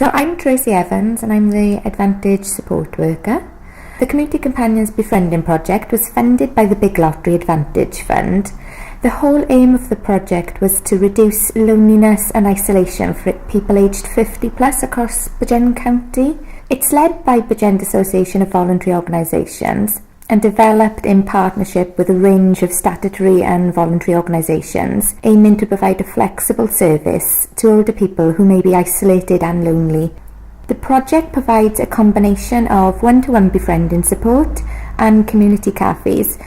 So I'm Tracy Evans and I'm the Advantage Support Worker. The Community Companions Befriending Project was funded by the Big Lottery Advantage Fund. The whole aim of the project was to reduce loneliness and isolation for people aged 50 plus across Bregend County. It's led by Bregend Association of Voluntary Organisations and developed in partnership with a range of statutory and voluntary organisations, aiming to provide a flexible service to older people who may be isolated and lonely. The project provides a combination of one-to-one befriending support and community cafes,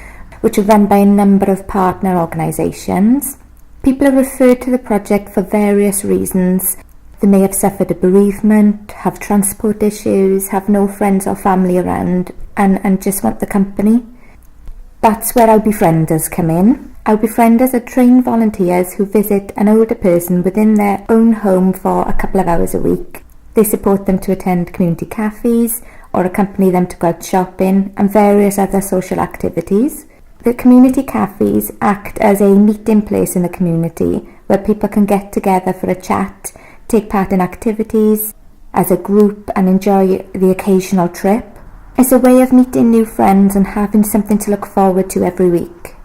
which are run by a number of partner organisations. People are referred to the project for various reasons. They may have suffered a bereavement, have transport issues, have no friends or family around, and just want the company. That's where our befrienders come in. Our befrienders are trained volunteers who visit an older person within their own home for a couple of hours a week. They support them to attend community cafes or accompany them to go out shopping and various other social activities. The community cafes act as a meeting place in the community where people can get together for a chat, take part in activities as a group and enjoy the occasional trip. It's a way of meeting new friends and having something to look forward to every week.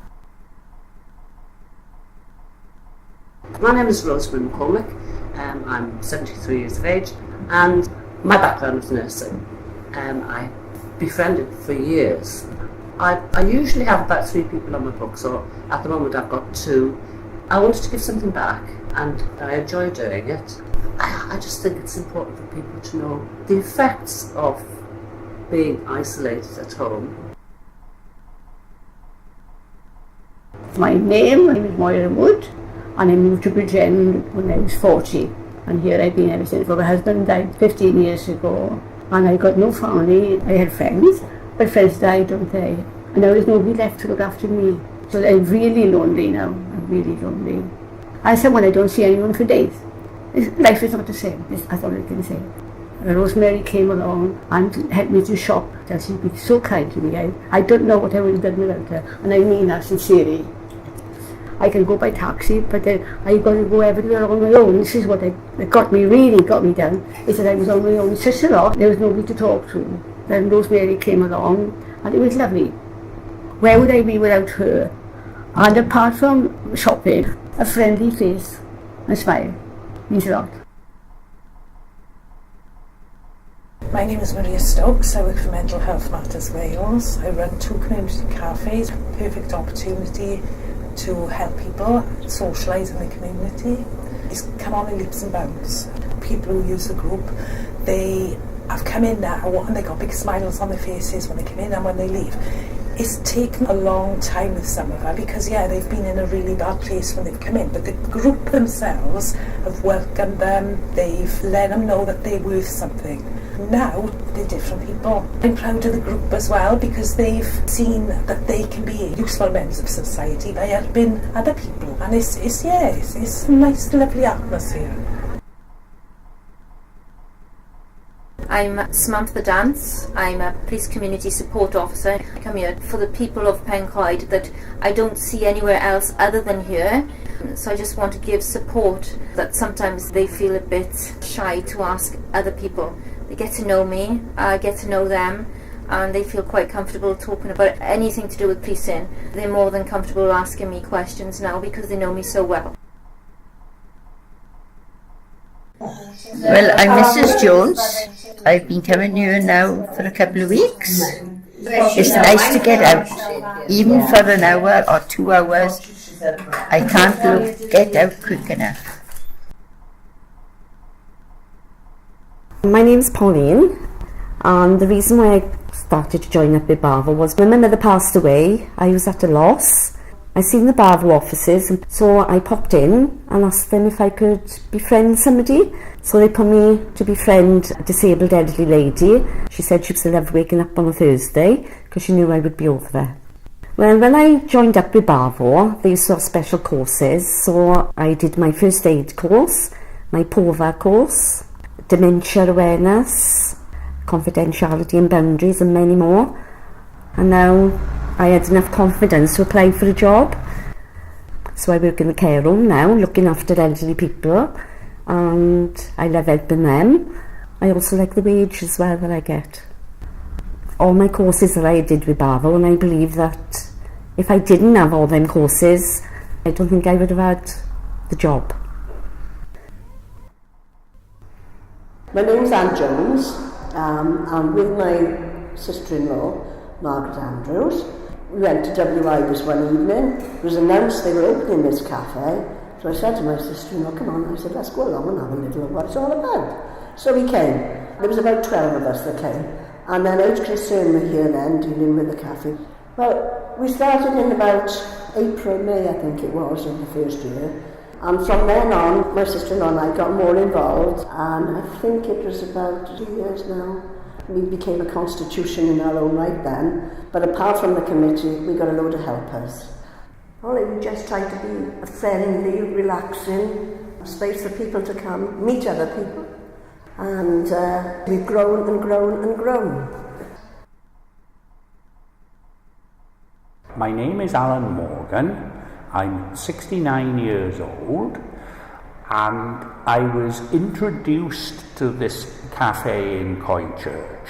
My name is Rosemary McCormick. I'm 73 years of age and my background is nursing. I befriended for years. I usually have about 3 people on my book, so at the moment I've got 2. I wanted to give something back and I enjoy doing it. I just think it's important for people to know the effects of being isolated at home. My name is Moira Wood and I moved to Bregend when I was 40 and here I've been ever since. Well, my husband died 15 years ago and I got no family. I had friends, but friends died, don't they? And there was nobody left to look after me. So I'm really lonely now, I'm really lonely. As someone, I don't see anyone for days. Life is not the same, that's all I can say. Rosemary came along and helped me to shop. She's been so kind to me. I don't know what I would have done without her, and I mean that sincerely. I can go by taxi, but then I've got to go everywhere on my own. This is what really got me down, is that I was on my own such a lot, there was nobody to talk to. Then Rosemary came along, and it was lovely. Where would I be without her? And apart from shopping, a friendly face and smile means a lot. My name is Maria Stokes. I work for Mental Health Matters Wales. I run 2 community cafes, perfect opportunity to help people socialise in the community. It's come on in leaps and bounds. People who use the group, they have come in now and they got big smiles on their faces when they come in and when they leave. It's taken a long time with some of them because they've been in a really bad place when they've come in, but the group themselves have welcomed them, they've let them know that they're worth something. Now they're different people. I'm proud of the group as well because they've seen that they can be useful members of society by helping other people, and it's a nice lovely atmosphere. I'm Samantha Dance. I'm a police community support officer. I come here for the people of Pencoed that I don't see anywhere else other than here. So I just want to give support that sometimes they feel a bit shy to ask other people. They get to know me, I get to know them, and they feel quite comfortable talking about anything to do with policing. They're more than comfortable asking me questions now because they know me so well. Well, I'm Mrs. Jones. I've been coming here now for a couple of weeks. It's nice to get out, even for an hour or 2 hours. I can't get out quick enough. My name's Pauline, and the reason why I started to join up with Bavo was when my mother passed away. I was at a loss. I seen the Bavo offices, and so I popped in and asked them if I could befriend somebody. So they put me to befriend a disabled elderly lady. She said she was loved waking up on a Thursday because she knew I would be over there. Well, when I joined up with Bavo, they saw special courses. So I did my first aid course, my POVA course, dementia awareness, confidentiality and boundaries, and many more. And now I had enough confidence to apply for a job. So I work in the care home now, looking after elderly people, and I love helping them. I also like the wage as well that I get. All my courses that I did with Bavo, and I believe that if I didn't have all them courses, I don't think I would have had the job. My name's Anne Jones. I'm with my sister-in-law, Margaret Andrews. We went to WI this one evening. It was announced they were opening this cafe. So I said to my sister-in-law, come on, I said, let's go along and have a little of what it's all about. So we came. There was about 12 of us that came. And then Age Concern were here then, dealing with the cafe. Well, we started in about April, May, I think it was, in the first year. And from then on, my sister-in-law and I got more involved, and I think it was about 2 years now. We became a constitution in our own right then, but apart from the committee, we got a load of helpers. Well, we just tried to be a friendly, relaxing space for people to come, meet other people, and we've grown and grown and grown. My name is Alan Morgan. I'm 69 years old, and I was introduced to this cafe in Coedchurch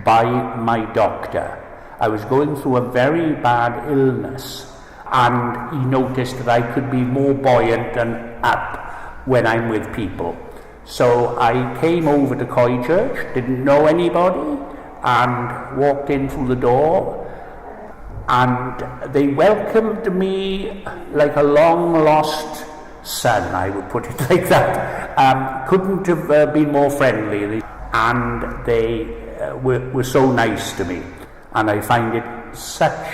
by my doctor. I was going through a very bad illness, and he noticed that I could be more buoyant and up when I'm with people. So I came over to Coedchurch, didn't know anybody, and walked in through the door, and they welcomed me like a long-lost son, I would put it like that. Couldn't have been more friendly, and they were so nice to me, and I find it such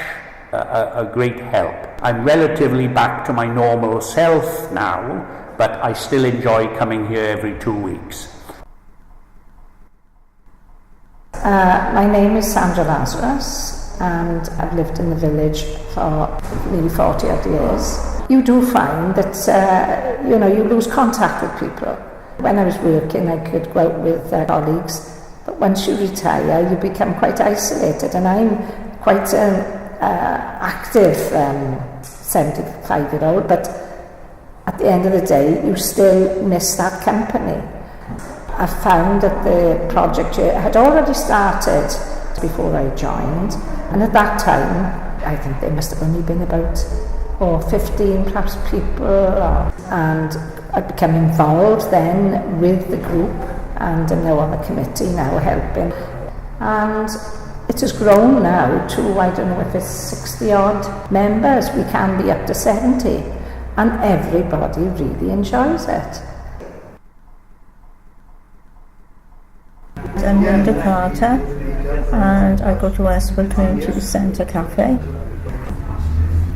a great help. I'm relatively back to my normal self now, but I still enjoy coming here every 2 weeks. My name is Sandra Lazarus, and I've lived in the village for nearly 40 odd years. You do find that you lose contact with people. When I was working, I could go out with colleagues, but once you retire, you become quite isolated, and I'm quite an active 75-year-old, but at the end of the day, you still miss that company. I found that the project had already started before I joined, and at that time I think there must have only been about 15 perhaps people, and I became involved then with the group, and I'm now on the committee now helping, and it has grown now to, I don't know if it's 60 odd members. We can be up to 70, and everybody really enjoys it. I'm Linda Carter, and I go to Westwood Community Centre Cafe.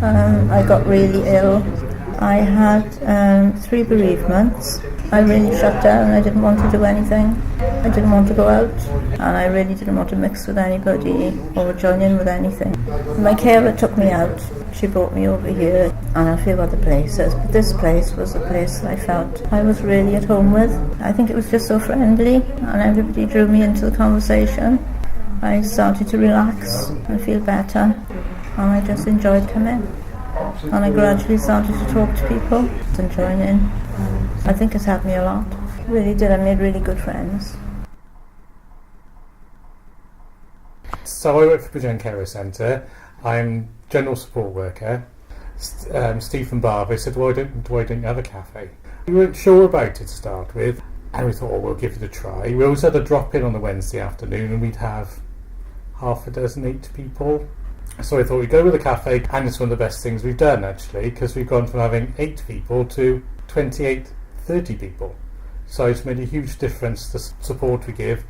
I got really ill. I had 3 bereavements. I really shut down. I didn't want to do anything. I didn't want to go out, and I really didn't want to mix with anybody or join in with anything. My carer took me out. She brought me over here, and a few other places, but this place was the place that I felt I was really at home with. I think it was just so friendly, and everybody drew me into the conversation. I started to relax and feel better, and I just enjoyed coming. And I gradually started to talk to people and join in. I think it's helped me a lot. It really did. I made really good friends. So I work for Bridgend Carer Centre. I'm general support worker. Steve from Bavo said, why don't you have a cafe? We weren't sure about it to start with, and we thought, we'll give it a try. We always had a drop-in on the Wednesday afternoon, and we'd have 8 people. So I thought we'd go with a cafe, and it's one of the best things we've done actually, because we've gone from having 8 people to 28, 30 people. So it's made a huge difference, the support we give.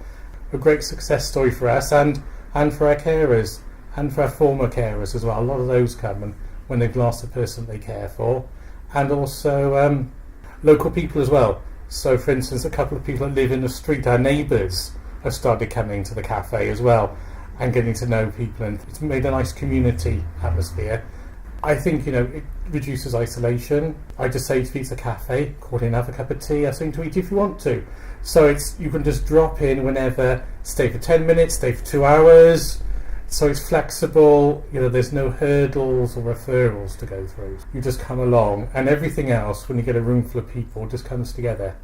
A great success story for us and for our carers, and for our former carers as well. A lot of those come and when they've lost the person they care for, and also local people as well. So for instance, a couple of people that live in the street, our neighbours, have started coming to the cafe as well and getting to know people, and it's made a nice community atmosphere. I think, it reduces isolation. I just say to people, it's a cafe, call in, have a cup of tea, have something to eat if you want to. So you can just drop in whenever, stay for 10 minutes, stay for 2 hours. So it's flexible, there's no hurdles or referrals to go through. You just come along, and everything else, when you get a room full of people, just comes together.